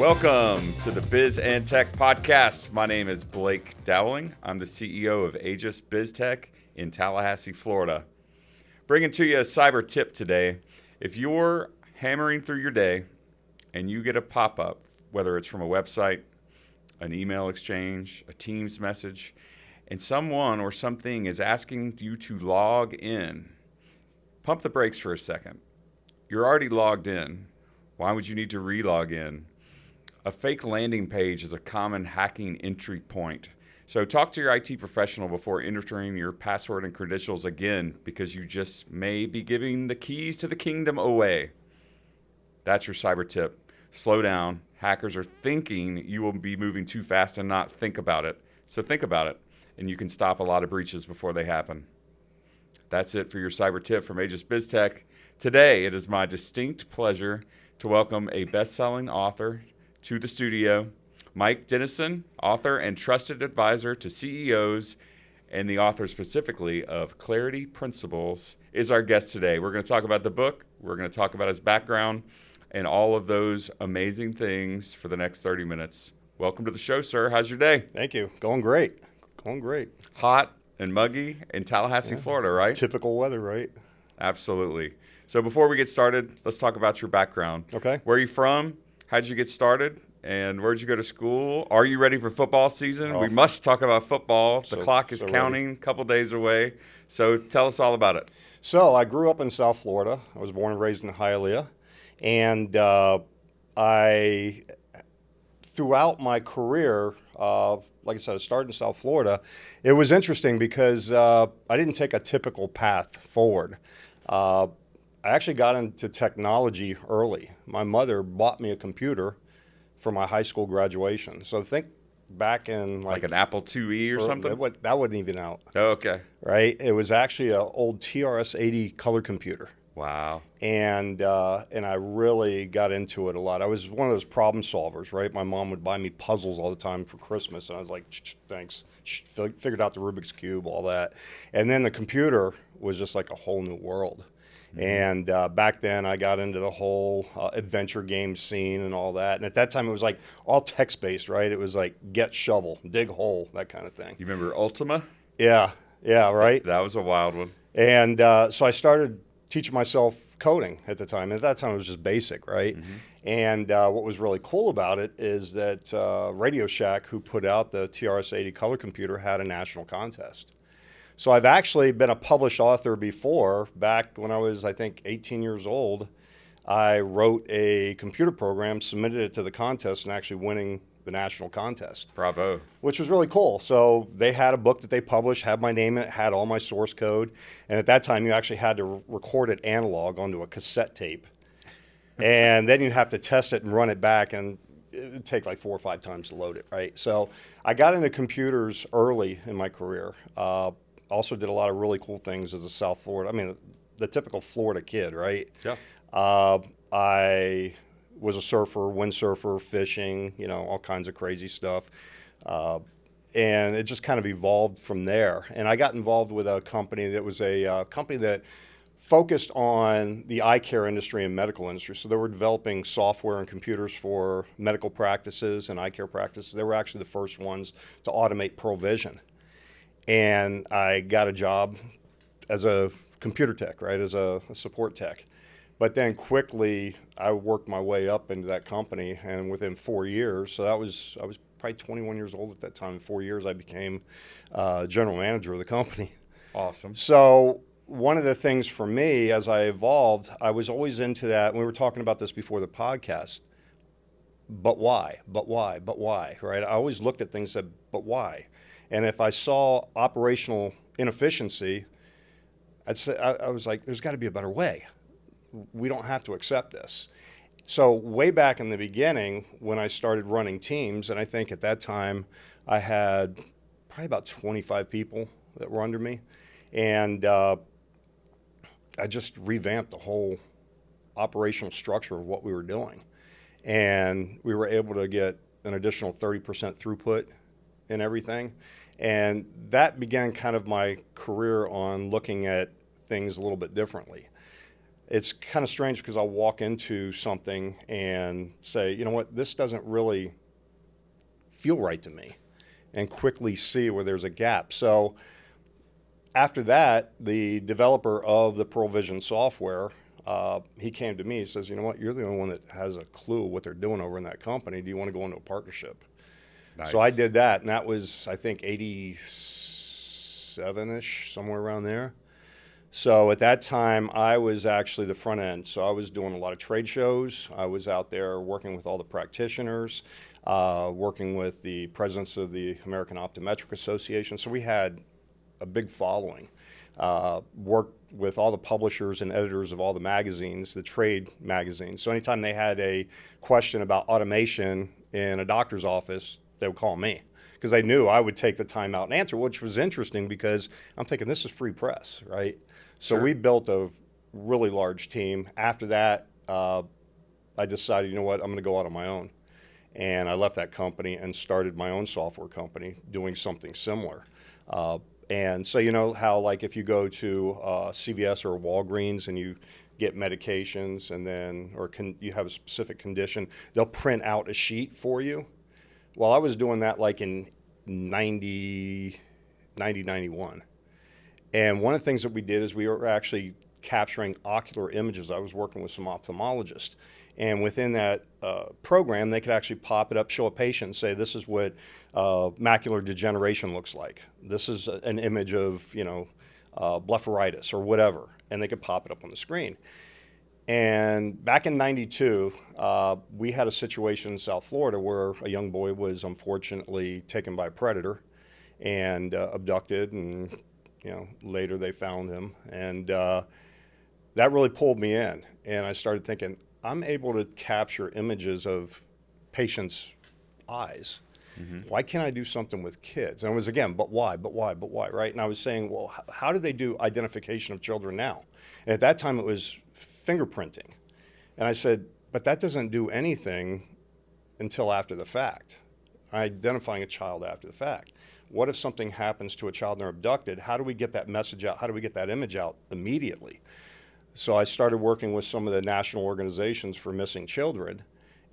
Welcome to the Biz and Tech Podcast. My name is Blake Dowling. I'm the CEO of Aegis BizTech in Tallahassee, Florida. Bringing to you a cyber tip today. If you're hammering through your day and you get a pop-up, whether it's from a website, an email exchange, a Teams message, and someone or something is asking you to log in, pump the brakes for a second. You're already logged in. Why would you need to re-log in? A fake landing page is a common hacking entry point. So talk to your IT professional before entering your password and credentials again, because you just may be giving the keys to the kingdom away. That's your cyber tip. Slow down. Hackers are thinking you will be moving too fast and not think about it. So think about it, and you can stop a lot of breaches before they happen. That's it for your cyber tip from Aegis BizTech. Today, it is my distinct pleasure to welcome a best-selling author to the studio, Mike Dennison, author and trusted advisor to CEOs, and the author specifically of Clarity Principles, is our guest today. We're going to talk about the book, we're going to talk about his background, and all of those amazing things for the next 30 minutes. Welcome to the show, sir. How's your day? Thank you. Going great. Going great. Hot and muggy in Tallahassee, Florida, right? Typical weather, right? Absolutely. So before we get started, let's talk about your background. Okay. Where are you from? How'd you get started? And where'd you go to school? Are you ready for football season? We must talk about football. The clock is counting, a couple days away. So tell us all about it. So I grew up in South Florida. I was born and raised in Hialeah. And throughout my career, like I said, I started in South Florida. It was interesting because I didn't take a typical path forward. I actually got into technology early. My mother bought me a computer for my high school graduation. So think back in like an Apple IIe or something? That wasn't even out. Oh, okay. Right? It was actually an old TRS-80 color computer. Wow. And I really got into it a lot. I was one of those problem solvers, right? My mom would buy me puzzles all the time for Christmas, and I was like, thanks. Figured out the Rubik's Cube, all that. And then the computer was just like a whole new world. And back then, I got into the whole adventure game scene and all that. And at that time, it was like all text-based, right? It was like get, shovel, dig hole, that kind of thing. You remember Ultima? Yeah, right? That was a wild one. And so I started teaching myself coding at the time. At that time, it was just basic, right? Mm-hmm. And what was really cool about it is that Radio Shack, who put out the TRS-80 color computer, had a national contest. So I've actually been a published author before. Back when I was, I think, 18 years old, I wrote a computer program, submitted it to the contest, and actually winning the national contest. Bravo. Which was really cool. So they had a book that they published, had my name in it, had all my source code. And at that time, you actually had to record it analog onto a cassette tape. And then you'd have to test it and run it back, and it would take like 4 or 5 times to load it, right? So I got into computers early in my career. Also did a lot of really cool things as a South Florida. I mean, the typical Florida kid, right? Yeah. I was a surfer, windsurfer, fishing, all kinds of crazy stuff. And it just kind of evolved from there. And I got involved with a company that was a company that focused on the eye care industry and medical industry. So they were developing software and computers for medical practices and eye care practices. They were actually the first ones to automate provision. And I got a job as a computer tech, right, as a support tech. But then quickly, I worked my way up into that company, and within 4 years, so I was probably 21 years old at that time. In 4 years, I became general manager of the company. Awesome. So one of the things for me, as I evolved, I was always into that. We were talking about this before the podcast. But why? But why? But why? Right? I always looked at things and said, but why? And if I saw operational inefficiency, I was like, there's got to be a better way. We don't have to accept this. So way back in the beginning, when I started running teams, and I think at that time I had probably about 25 people that were under me, and I just revamped the whole operational structure of what we were doing. And we were able to get an additional 30% throughput in everything. And that began kind of my career on looking at things a little bit differently. it's kind of strange because I'll walk into something and say, you know what, this doesn't really feel right to me, and quickly see where there's a gap. So after that, the developer of the Pearl Vision software, he came to me, he says, you know what, you're the only one that has a clue what they're doing over in that company. Do you want to go into a partnership? Nice. So I did that, and that was, I think, 87-ish, somewhere around there. So at that time, I was actually the front end. So I was doing a lot of trade shows. I was out there working with all the practitioners, working with the presidents of the American Optometric Association. So we had a big following. Worked with all the publishers and editors of all the magazines, the trade magazines. So anytime they had a question about automation in a doctor's office, they would call me, because they knew I would take the time out and answer, which was interesting because I'm thinking this is free press, right? So Sure. we built a really large team. After that, I decided, you know what, I'm going to go out on my own. And I left that company and started my own software company doing something similar. And so, you know how, like, if you go to CVS or Walgreens and you get medications, and then, or you have a specific condition, they'll print out a sheet for you. Well, I was doing that like in 91. And one of the things that we did is we were actually capturing ocular images. I was working with some ophthalmologists. And within that program, they could actually pop it up, show a patient, and say, this is what macular degeneration looks like. This is an image of, you know, blepharitis or whatever. And they could pop it up on the screen. And back in 92, we had a situation in South Florida where a young boy was unfortunately taken by a predator and abducted, and you know, later they found him. And that really pulled me in. And I started thinking, I'm able to capture images of patients' eyes. Mm-hmm. Why can't I do something with kids? And it was, again, but why, right? And I was saying, well, how do they do identification of children now? And at that time, it was fingerprinting. And I said, but that doesn't do anything until after the fact, identifying a child after the fact. What if something happens to a child and they're abducted? How do we get that message out? How do we get that image out immediately? So I started working with some of the national organizations for missing children,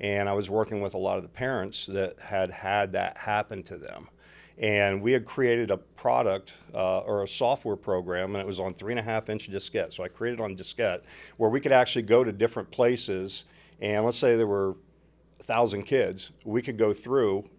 and I was working with a lot of the parents that had that happen to them. And we had created a product or a software program, and it was on 3.5-inch diskette. So I created on diskette where we could actually go to different places, and let's say there were 1,000 kids. We could go through,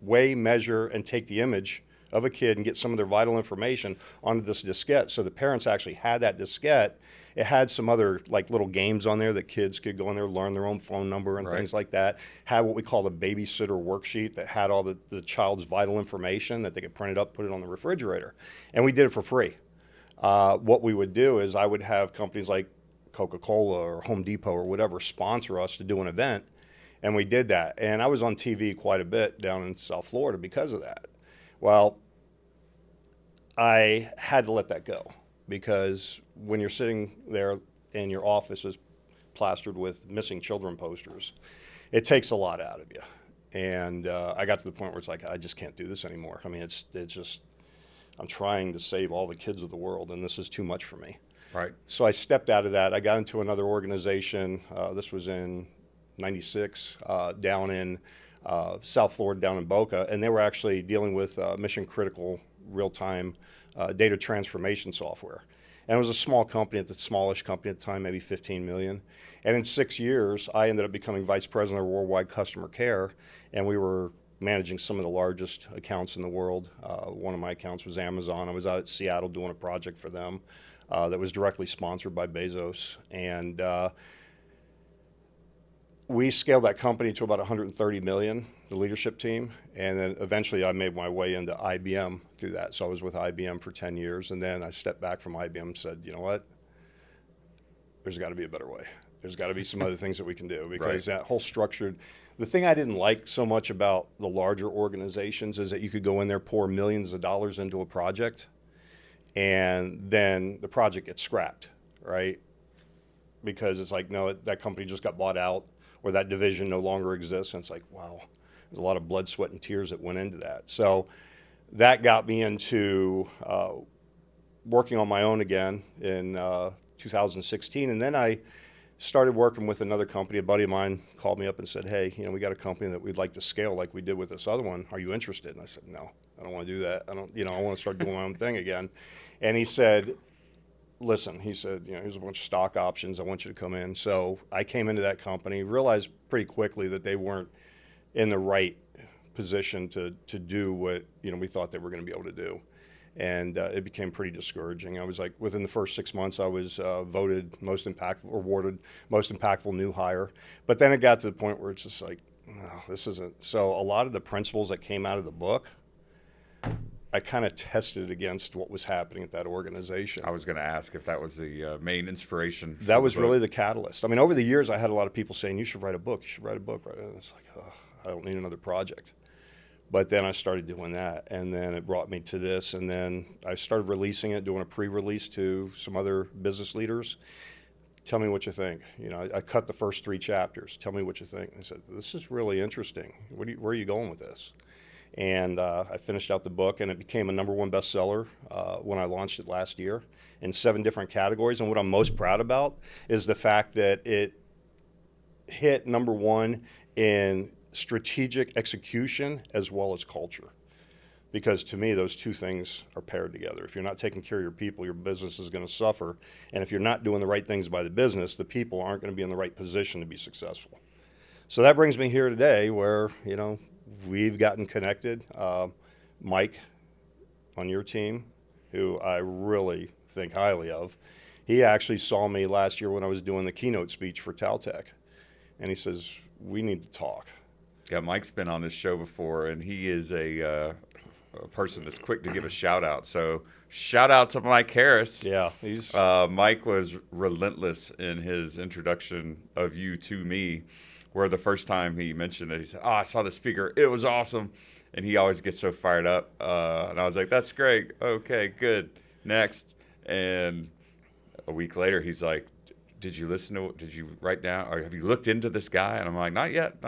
weigh, measure, and take the image of a kid and get some of their vital information onto this diskette. So the parents actually had that diskette. It had some other like little games on there that kids could go in there, learn their own phone number and things like that. Had what we call the babysitter worksheet that had all the child's vital information that they could print it up, put it on the refrigerator. And we did it for free. What we would do is I would have companies like Coca-Cola or Home Depot or whatever sponsor us to do an event. And we did that. And I was on TV quite a bit down in South Florida because of that. Well, I had to let that go, because when you're sitting there and your office is plastered with missing children posters, it takes a lot out of you. And I got to the point where it's like, I just can't do this anymore. I mean, it's just, I'm trying to save all the kids of the world, and this is too much for me. Right. So I stepped out of that. I got into another organization. This was in 96, down in South Florida, down in Boca, and they were actually dealing with mission critical real-time data transformation software. And it was a small company, the smallish company at the time, maybe 15 million. And in 6 years, I ended up becoming vice president of worldwide customer care, and we were managing some of the largest accounts in the world. One of my accounts was Amazon. I was out at Seattle doing a project for them that was directly sponsored by Bezos. And we scaled that company to about 130 million, the leadership team, and then eventually I made my way into IBM through that. So I was with IBM for 10 years, and then I stepped back from IBM and said, you know what, there's got to be a better way. There's got to be some other things that we can do, because that whole structured, the thing I didn't like so much about the larger organizations is that you could go in there, pour millions of dollars into a project, and then the project gets scrapped, right? Because it's like, no, that company just got bought out, or that division no longer exists. And it's like, wow, there's a lot of blood, sweat, and tears that went into that. So that got me into working on my own again in 2016. And then I started working with another company. A buddy of mine called me up and said, hey, we got a company that we'd like to scale like we did with this other one. Are you interested? And I said, no, I don't want to do that. I want to start doing my own thing again. And he said, listen, he said, here's a bunch of stock options. I want you to come in. So I came into that company, realized pretty quickly that they weren't in the right position to do what, we thought they were going to be able to do. And it became pretty discouraging. I was like, within the first 6 months, I was awarded most impactful new hire. But then it got to the point where it's just like, no, this isn't. So a lot of the principles that came out of the book, I kind of tested against what was happening at that organization. I was going to ask if that was the main inspiration. That was really the catalyst. I mean, over the years, I had a lot of people saying, you should write a book. You should write a book. And it's like, oh, I don't need another project. But then I started doing that, and then it brought me to this, and then I started releasing it, doing a pre-release to some other business leaders. Tell me what you think. I cut the first 3 chapters. Tell me what you think. And I said, this is really interesting. Where are you going with this? And I finished out the book, and it became a #1 bestseller when I launched it last year in 7 different categories. And what I'm most proud about is the fact that it hit #1 in strategic execution as well as culture. Because to me, those 2 things are paired together. If you're not taking care of your people, your business is going to suffer. And if you're not doing the right things by the business, the people aren't going to be in the right position to be successful. So that brings me here today where, we've gotten connected. Mike on your team, who I really think highly of, he actually saw me last year when I was doing the keynote speech for Taltech. And he says, we need to talk. Yeah, Mike's been on this show before, and he is a person that's quick to give a shout out. So shout out to Mike Harris. Yeah, he's Mike was relentless in his introduction of you to me, where the first time he mentioned it, he said, I saw the speaker. It was awesome. And he always gets so fired up. And I was like, that's great. Okay, good. Next. And a week later, he's like, did you write down, or have you looked into this guy? And I'm like, not yet.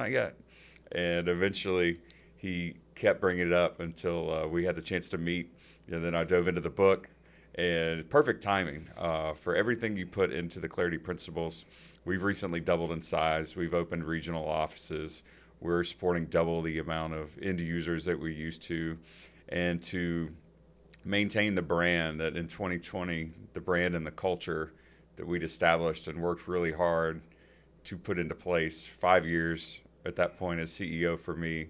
And eventually he kept bringing it up until we had the chance to meet. And then I dove into the book, and perfect timing for everything you put into the Clarity Principles. We've recently doubled in size. We've opened regional offices. We're supporting double the amount of end users that we used to. And to maintain the brand that in 2020, the brand and the culture that we'd established and worked really hard to put into place. 5 years at that point as CEO for me,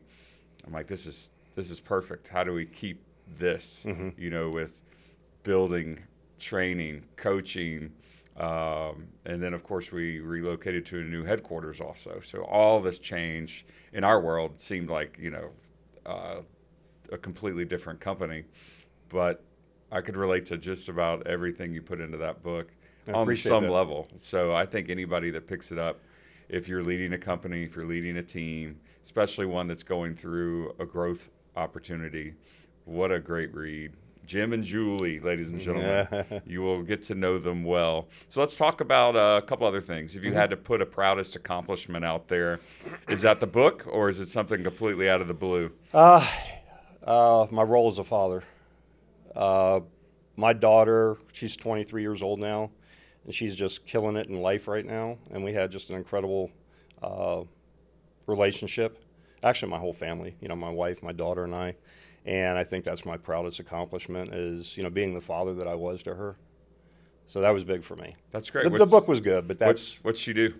I'm like, this is perfect. How do we keep this, with building, training, coaching, and then of course we relocated to a new headquarters also. So all this change in our world seemed like, a completely different company, but I could relate to just about everything you put into that book on some level. So I think anybody that picks it up, if you're leading a company, if you're leading a team, especially one that's going through a growth opportunity, what a great read. Jim and Julie, ladies and gentlemen, you will get to know them well. So let's talk about a couple other things. If you had to put a proudest accomplishment out there, is that the book, or is it something completely out of the blue? My role as a father. My daughter, she's 23 years old now, and she's just killing it in life right now. And we had just an incredible relationship. Actually, my whole family, my wife, my daughter, and I. And I think that's my proudest accomplishment is, being the father that I was to her. So that was big for me. That's great. The book was good, but what's she do?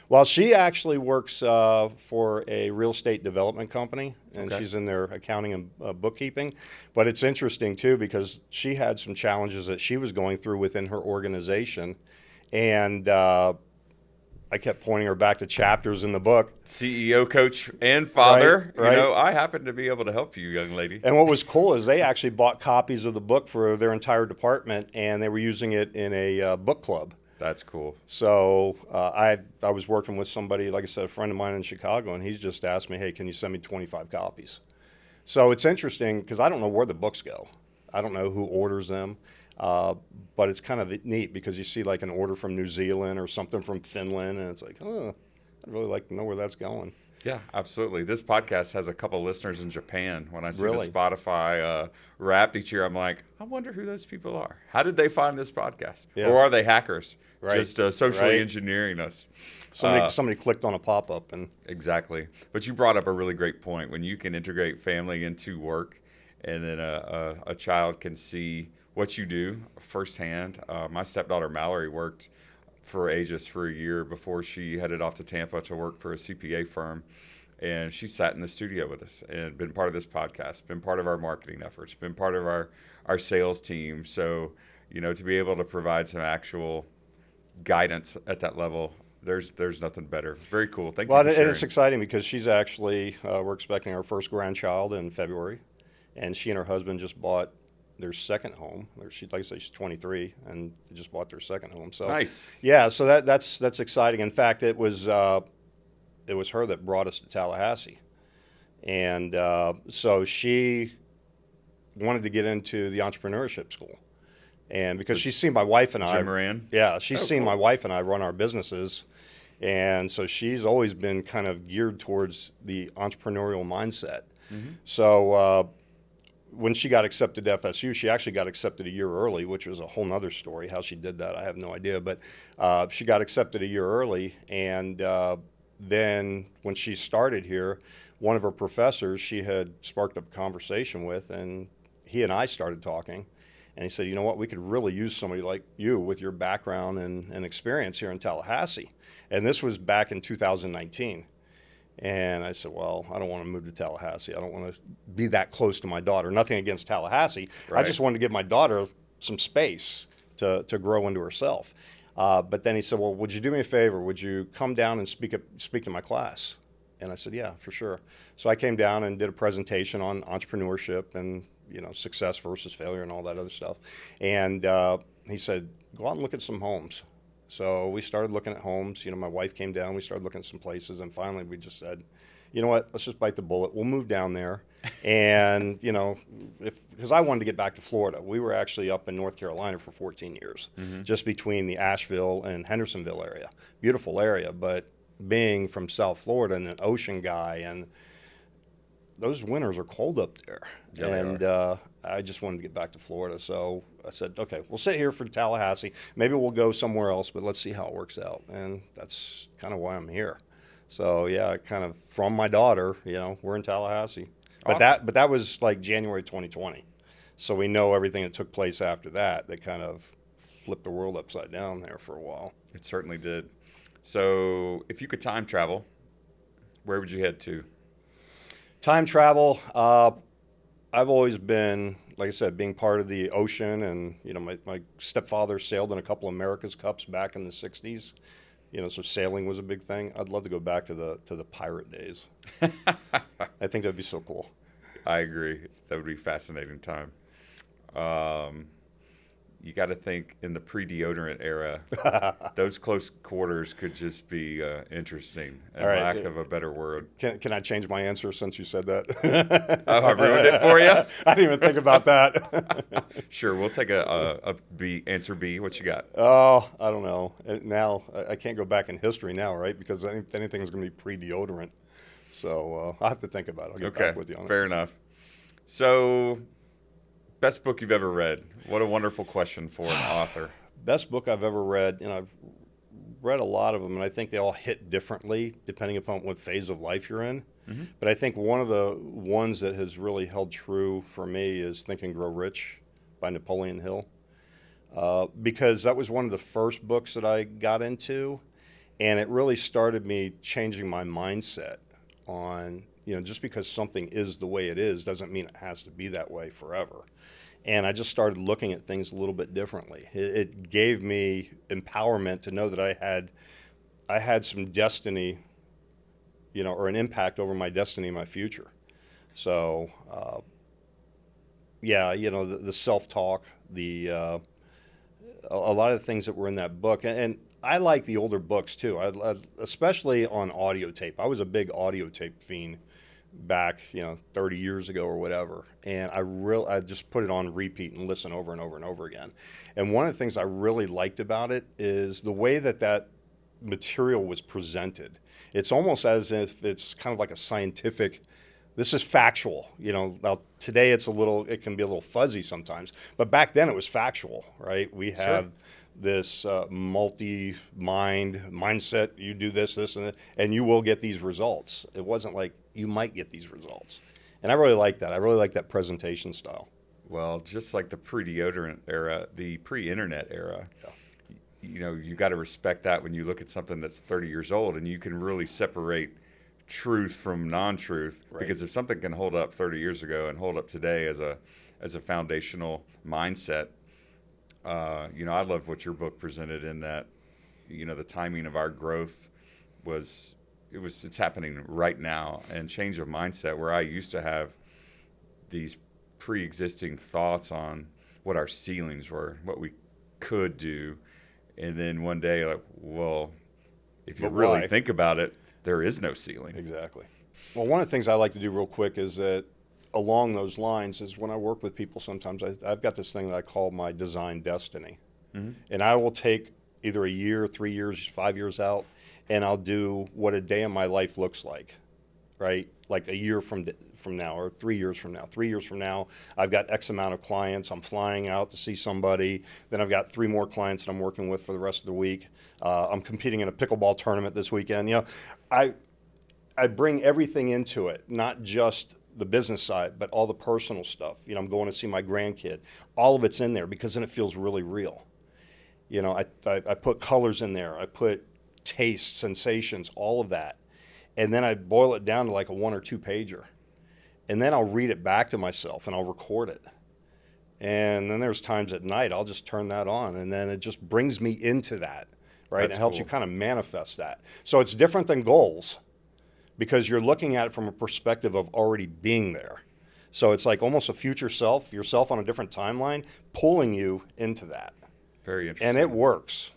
Well, she actually works for a real estate development company, and she's in their accounting and bookkeeping. But it's interesting, too, because she had some challenges that she was going through within her organization. And I kept pointing her back to chapters in the book. CEO, coach, and father. Right. I happen to be able to help you, young lady. And what was cool is they actually bought copies of the book for their entire department, and they were using it in a book club. That's cool. So I was working with somebody, like I said, a friend of mine in Chicago, and he's just asked me, hey, can you send me 25 copies? So it's interesting because I don't know where the books go. I don't know who orders them. But it's kind of neat because you see like an order from New Zealand or something from Finland, and it's like, I'd really like to know where that's going. Yeah, absolutely. This podcast has a couple listeners in Japan. When I see Really? the Spotify Wrapped each year, I'm like, I wonder who those people are. How did they find this podcast? Yeah. Or are they hackers Right. just socially Right. engineering us? Somebody clicked on a pop-up and Exactly. But you brought up a really great point. When you can integrate family into work, and then a child can see what you do firsthand. My stepdaughter Mallory worked for Aegis for a year before she headed off to Tampa to work for a CPA firm. And she sat in the studio with us and been part of this podcast, been part of our marketing efforts, been part of our sales team. So, to be able to provide some actual guidance at that level, there's nothing better. Very cool. Thank you for and sharing. it's exciting because she's actually we're expecting our first grandchild in February, and she and her husband just bought their second home. Like I say, she's 23 and just bought their second home. So Nice. yeah, so that's exciting. In fact, it was her that brought us to Tallahassee, and so she wanted to get into the entrepreneurship school, and because she's seen my wife and I. Jim Moran? Yeah, she's seen Cool. my wife and I run our businesses. And so she's always been kind of geared towards the entrepreneurial mindset. Mm-hmm. So when she got accepted to FSU, she actually got accepted a year early, which was a whole nother story. How she did that, I have no idea. But she got accepted a year early. And then when she started here, one of her professors she had sparked up a conversation with, and he and I started talking. And he said, you know what, we could really use somebody like you with your background and experience here in Tallahassee. And this was back in 2019. And I said, well, I don't want to move to Tallahassee. I don't want to be that close to my daughter. Nothing against Tallahassee. Right. I just wanted to give my daughter some space to grow into herself. But then he said, well, would you do me a favor? Would you come down and speak to my class? And I said, yeah, for sure. So I came down and did a presentation on entrepreneurship and success versus failure and all that other stuff. And he said, go out and look at some homes. So we started looking at homes. My wife came down. We started looking at some places. And finally, we just said, you know what, let's just bite the bullet. We'll move down there. And, because I wanted to get back to Florida. We were actually up in North Carolina for 14 years, just between the Asheville and Hendersonville area. Beautiful area. But being from South Florida and an ocean guy, and those winters are cold up there. Yeah, and I just wanted to get back to Florida. So I said, okay, we'll sit here for Tallahassee. Maybe we'll go somewhere else, but let's see how it works out. And that's kind of why I'm here. So yeah, kind of from my daughter, we're in Tallahassee. But Awesome. that was like January 2020. So we know everything that took place after that kind of flipped the world upside down there for a while. It certainly did. So if you could time travel, where would you head to? Time travel, I've always been, like I said, being part of the ocean, and my stepfather sailed in a couple of America's Cups back in the 60s. So sailing was a big thing. I'd love to go back to the pirate days. I think that'd be so cool. I agree. That would be a fascinating time. You got to think in the pre-deodorant era, those close quarters could just be interesting, and All right. lack of a better word. Can I change my answer since you said that? Oh, I ruined it for you? I didn't even think about that. Sure, we'll take a B, answer B. What you got? Oh, I don't know. Now, I can't go back in history now, right? Because anything is going to be pre-deodorant. So I'll have to think about it. I'll get back with you on it. Fair enough. So, best book you've ever read? What a wonderful question for an author. Best book I've ever read, I've read a lot of them, and I think they all hit differently depending upon what phase of life you're in. Mm-hmm. But I think one of the ones that has really held true for me is Think and Grow Rich by Napoleon Hill. Because that was one of the first books that I got into, and it really started me changing my mindset on, just because something is the way it is doesn't mean it has to be that way forever. And I just started looking at things a little bit differently. It gave me empowerment to know that I had some destiny, or an impact over my destiny in my future. So, the self-talk, a lot of the things that were in that book. And I like the older books too, especially on audio tape. I was a big audio tape fiend back, 30 years ago or whatever. And I just put it on repeat and listen over and over and over again. And one of the things I really liked about it is the way that material was presented. It's almost as if it's kind of like a scientific, this is factual. Now today it can be a little fuzzy sometimes, but back then it was factual, right? We have this mindset, you do this, and that, and you will get these results. It wasn't like you might get these results. And I really like that. I really like that presentation style. Well, just like the pre-deodorant era, the pre-internet era, you got to respect that when you look at something that's 30 years old, and you can really separate truth from non-truth. Right. Because if something can hold up 30 years ago and hold up today as a foundational mindset, I love what your book presented in that, the timing of our growth it's happening right now, and change of mindset where I used to have these pre-existing thoughts on what our ceilings were, what we could do. And then one day, like, well, if you really think about it, there is no ceiling. Exactly. Well, one of the things I like to do real quick is that along those lines is when I work with people, sometimes I've got this thing that I call my design destiny. Mm-hmm. And I will take either a year, 3 years, 5 years out, and I'll do what a day in my life looks like, right? Like a year from now, or 3 years from now. 3 years from now, I've got X amount of clients. I'm flying out to see somebody. Then I've got 3 more clients that I'm working with for the rest of the week. I'm competing in a pickleball tournament this weekend. I bring everything into it, not just the business side, but all the personal stuff. I'm going to see my grandkid. All of it's in there because then it feels really real. I put colors in there. I put taste, sensations, all of that. And then I boil it down to like a 1 or 2 pager. And then I'll read it back to myself and I'll record it. And then there's times at night I'll just turn that on, and then it just brings me into that, right? And it helps you kind of manifest that. So it's different than goals because you're looking at it from a perspective of already being there. So it's like almost a future self, yourself on a different timeline, pulling you into that. Very interesting. And it works.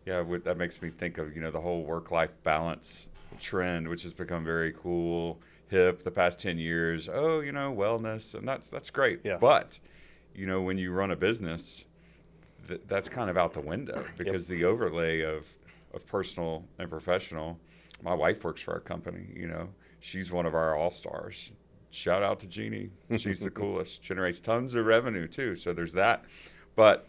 Yeah, that makes me think of, the whole work-life balance trend, which has become very cool, hip the past 10 years. Oh, wellness, and that's great. Yeah. But, when you run a business, that's kind of out the window because the overlay of personal and professional. My wife works for our company. She's one of our all-stars. Shout out to Jeannie. She's the coolest. Generates tons of revenue too. So there's that. But,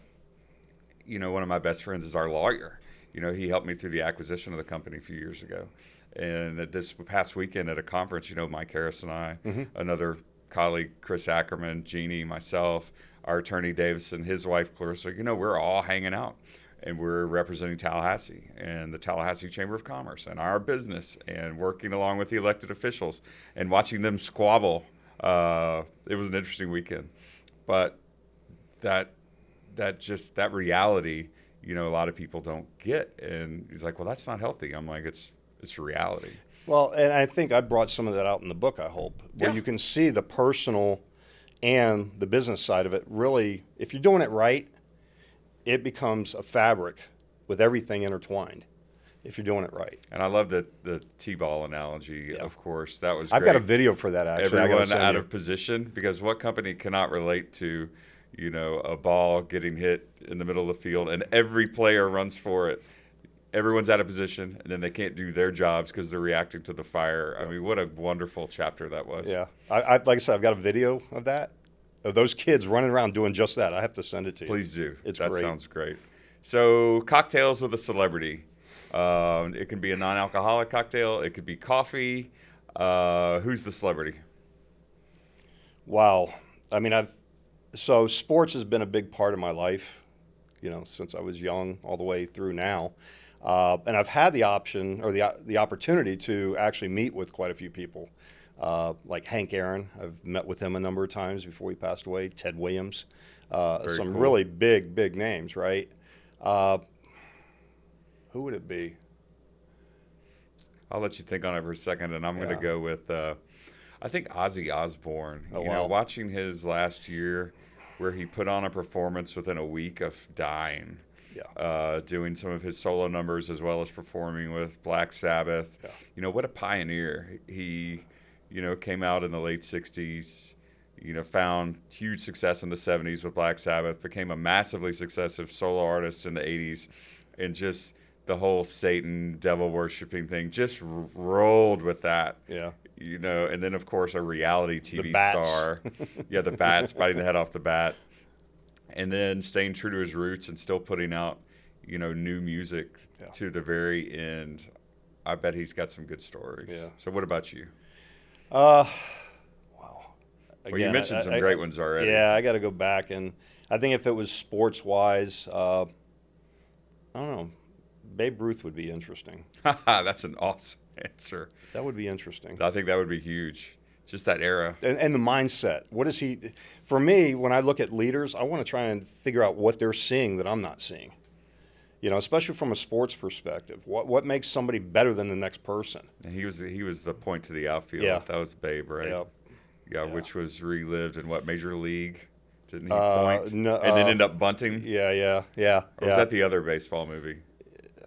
one of my best friends is our lawyer. He helped me through the acquisition of the company a few years ago. And at this past weekend at a conference, Mike Harris and I, another colleague, Chris Ackerman, Jeannie, myself, our attorney, Davison, his wife, Clarissa, we're all hanging out. And we're representing Tallahassee and the Tallahassee Chamber of Commerce and our business and working along with the elected officials and watching them squabble. It was an interesting weekend. But that reality, a lot of people don't get. And he's like, well, that's not healthy. I'm like, it's reality. Well, and I think I brought some of that out in the book, I hope, where you can see the personal and the business side of it. Really, if you're doing it right, it becomes a fabric with everything intertwined if you're doing it right. And I love the T-ball analogy, of course. That was I've great. got a video for that, actually. Everyone out of position, because what company cannot relate to, a ball getting hit in the middle of the field and every player runs for it. Everyone's out of position, and then they can't do their jobs because they're reacting to the fire. I mean, what a wonderful chapter that was. Yeah. I like I said, I've got a video of that, of those kids running around doing just that. I have to send it to you. Please do. It's that great. Sounds great. So, cocktails with a celebrity. It can be a non-alcoholic cocktail. It could be coffee. Who's the celebrity? Wow. I mean, so sports has been a big part of my life, since I was young all the way through now. And I've had the option or the opportunity to actually meet with quite a few people, like Hank Aaron. I've met with him a number of times before he passed away. Ted Williams, some cool. Really big names, right? Who would it be? I'll let you think on it for a second, and I'm going to go with, I think Ozzy Osbourne. Wow. Watching his last year where he put on a performance within a week of dying. Yeah. Doing some of his solo numbers as well as performing with Black Sabbath. Yeah. What a pioneer. He, came out in the late 60s, found huge success in the 70s with Black Sabbath, became a massively successful solo artist in the 80s, and just the whole Satan devil worshiping thing, just rolled with that. Yeah. And then of course a reality The TV bats. star. Yeah, the bats, biting the head off the bat. And then staying true to his roots and still putting out, new music to the very end. I bet he's got some good stories. Yeah. So what about you? Wow. Well, you mentioned some great ones already. Yeah, I got to go back, and I think if it was sports wise, I don't know, Babe Ruth would be interesting. That's an awesome answer. That would be interesting. I think that would be huge. Just that era. And the mindset. What is he? For me, when I look at leaders, I want to try and figure out what they're seeing that I'm not seeing. Especially from a sports perspective. What makes somebody better than the next person? And he was the point to the outfield. Yeah. That was Babe, right? Yep. Yeah, which was relived in what, Major League? Didn't he point? No, and then end up bunting? Yeah. Or was that the other baseball movie?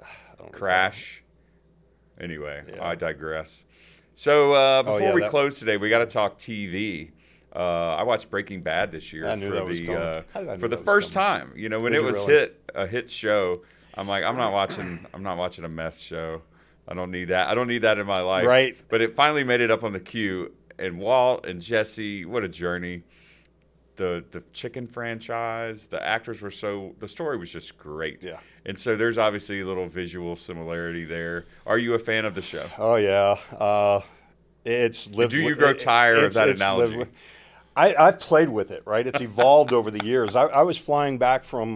I don't Crash. Anyway, Yeah. I digress. So before we that- close today, we got to talk TV. I watched Breaking Bad this year I knew for that was coming. How did I know for the that was first coming? time. When Did it you was really? a hit show. I'm like, I'm not watching a meth show. I don't need that. I don't need that in my life. Right. But it finally made it up on the queue. And Walt and Jesse, what a journey. The chicken franchise, the actors were the story was just great. Yeah. And so there's obviously a little visual similarity there. Are you a fan of the show? Oh yeah. It's lived. Do you grow tired of that analogy? I've played with it, right? It's evolved over the years. I was flying back from,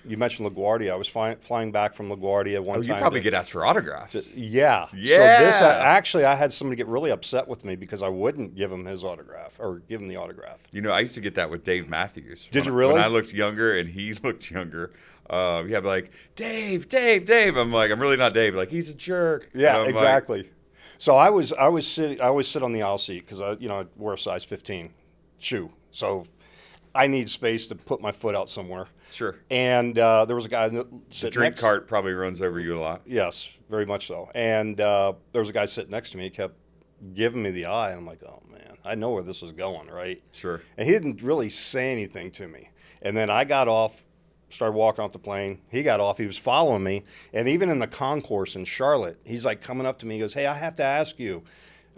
you mentioned LaGuardia. I was flying back from LaGuardia one time. You probably get asked for autographs. Yeah. Yeah. So this, actually, I had somebody get really upset with me because I wouldn't give him his autograph or give him the autograph. I used to get that with Dave Matthews. Did you really? When I looked younger and he looked younger. Yeah, like, Dave. I'm like, I'm really not Dave. Like, he's a jerk. Yeah, And I'm exactly. like, So I always sit on the aisle seat because I wear a size 15 shoe, so I need space to put my foot out somewhere. sure. And there was a guy The sitting drink next. cart probably runs over you a lot. Yes, very much so. And there was a guy sitting next to me. He kept giving me the eye, and I'm like, oh man, I know where this is going, right? Sure. And he didn't really say anything to me. And then I got off, started walking off the plane. He got off. He was following me. And even in the concourse in Charlotte, he's like coming up to me. He goes, hey, I have to ask you,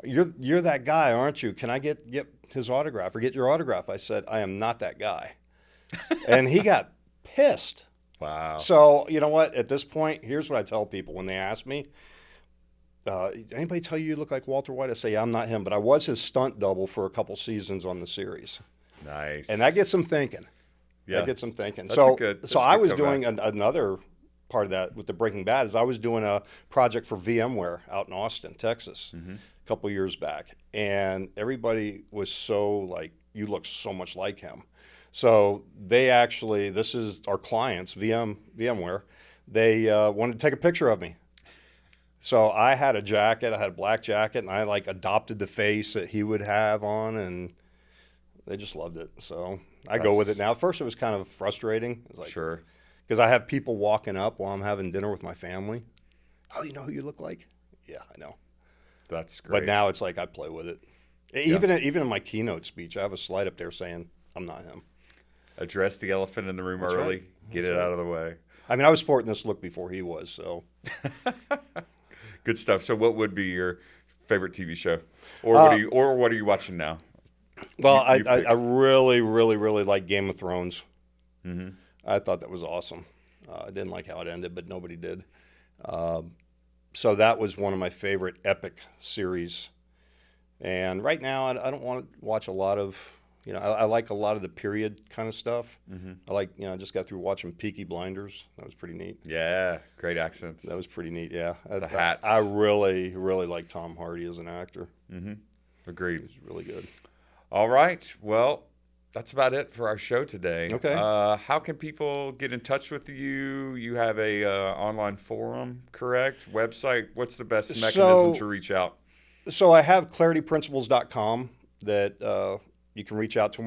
you're that guy, aren't you? Can I get his autograph or get your autograph? I said, I am not that guy. And he got pissed. Wow. So you know what? At this point, here's what I tell people when they ask me, anybody tell you look like Walter White? I say, yeah, I'm not him, but I was his stunt double for a couple seasons on the series. Nice. And that gets them thinking. Yeah. That gets them thinking. That's So a good I was comeback. doing another part of that with the Breaking Bad is I was doing a project for VMware out in Austin, Texas, a couple years back. And everybody was so like, you look so much like him. So they actually, this is our clients, VMware, they wanted to take a picture of me. So I had a jacket, I had a black jacket, and I like adopted the face that he would have on, and they just loved it. So I go with it now. At first it was kind of frustrating. It's like, Sure. because I have people walking up while I'm having dinner with my family. Oh, you know who you look like? Yeah, I know. That's great. But now it's like I play with it. Even in my keynote speech, I have a slide up there saying, I'm not him. Address the elephant in the room That's early. right. Get That's it right. out of the way. I mean, I was sporting this look before he was, so. Good stuff. So, what would be your favorite TV show, or what are you watching now? Well, You pick. I really, really, really like Game of Thrones. Mm-hmm. I thought that was awesome. I didn't like how it ended, but nobody did. So that was one of my favorite epic series. And right now, I don't want to watch a lot of, I like a lot of the period kind of stuff. Mm-hmm. I like, I just got through watching Peaky Blinders. That was pretty neat. Yeah, great accents. That was pretty neat, yeah. The hats. I really, really like Tom Hardy as an actor. Mm-hmm. Agreed. He's really good. All right. Well, that's about it for our show today. Okay. How can people get in touch with you? You have a online forum, correct? Website. What's the best mechanism to reach out? So I have clarityprinciples.com that you can reach out to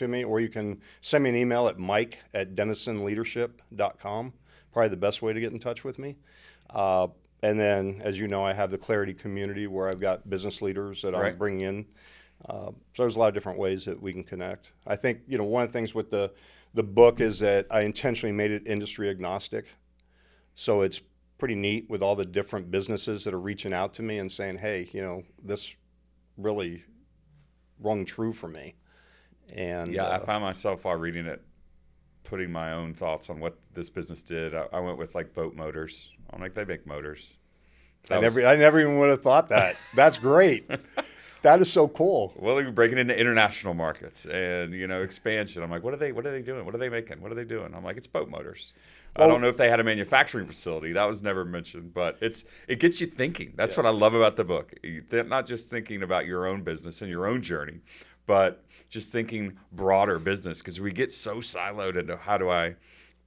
me, or you can send me an email at mike@dennisonleadership.com. Probably the best way to get in touch with me. And then, as you know, I have the Clarity community where I've got business leaders that I'm bringing in. So there's a lot of different ways that we can connect. I think, one of the things with the book is that I intentionally made it industry agnostic. So it's pretty neat with all the different businesses that are reaching out to me and saying, hey, this really rung true for me. And yeah, I found myself while reading it, putting my own thoughts on what this business did. I went with like boat motors. I'm like, they make motors. I never even would have thought that. That's great. That is so cool. Well, they're breaking into international markets and, expansion. I'm like, what are they doing? What are they making? What are they doing? I'm like, it's boat motors. Well, I don't know if they had a manufacturing facility. That was never mentioned, but it gets you thinking. That's what I love about the book. They're not just thinking about your own business and your own journey, but just thinking broader business, because we get so siloed into how do I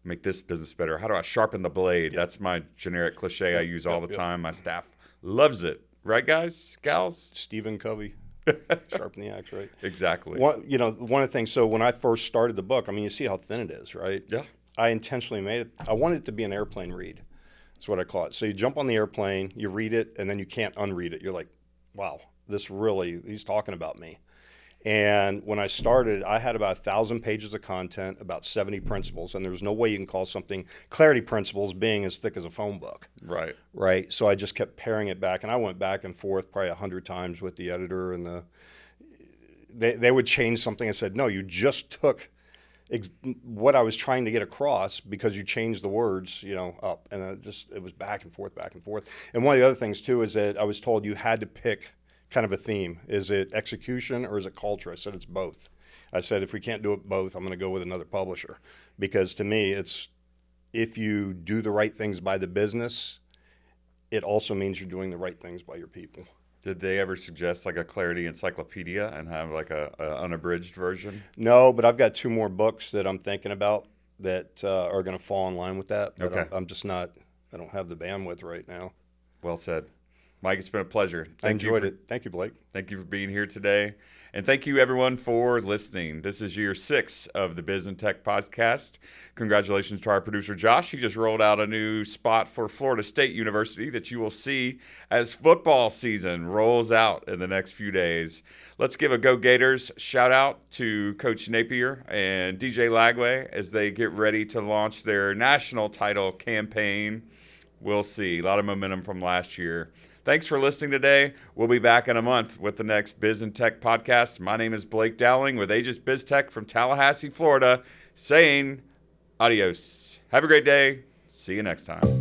make this business better? How do I sharpen the blade? That's my generic cliche I use all the time. My staff loves it. Right, guys, gals? Stephen Covey, sharpen the axe, right? Exactly. One of the things, so when I first started the book, I mean, you see how thin it is, right? Yeah. I intentionally made it. I wanted it to be an airplane read. That's what I call it. So you jump on the airplane, you read it, and then you can't unread it. You're like, wow, he's talking about me. And when I started, I had about 1,000 pages of content, about 70 principles, and there's no way you can call something clarity principles being as thick as a phone book. Right. Right. So I just kept paring it back, and I went back and forth probably 100 times with the editor, and they would change something. I said, no, you just took what I was trying to get across because you changed the words, up, and it was back and forth, back and forth. And one of the other things too is that I was told you had to pick kind of a theme. Is it execution or is it culture? I said it's both. I said if we can't do it both, I'm going to go with another publisher, because to me it's if you do the right things by the business, it also means you're doing the right things by your people. Did they ever suggest like a clarity encyclopedia and have like a unabridged version? No, but I've got 2 more books that I'm thinking about that are going to fall in line with that. But okay. I'm just not. I don't have the bandwidth right now. Well said. Mike, it's been a pleasure. I enjoyed it. Thank you, Blake. Thank you for being here today. And thank you, everyone, for listening. This is year 6 of the Biz and Tech podcast. Congratulations to our producer, Josh. He just rolled out a new spot for Florida State University that you will see as football season rolls out in the next few days. Let's give a Go Gators shout out to Coach Napier and DJ Lagway as they get ready to launch their national title campaign. We'll see. A lot of momentum from last year. Thanks for listening today. We'll be back in a month with the next Biz and Tech podcast. My name is Blake Dowling with Aegis Biz Tech from Tallahassee, Florida, saying adios. Have a great day. See you next time.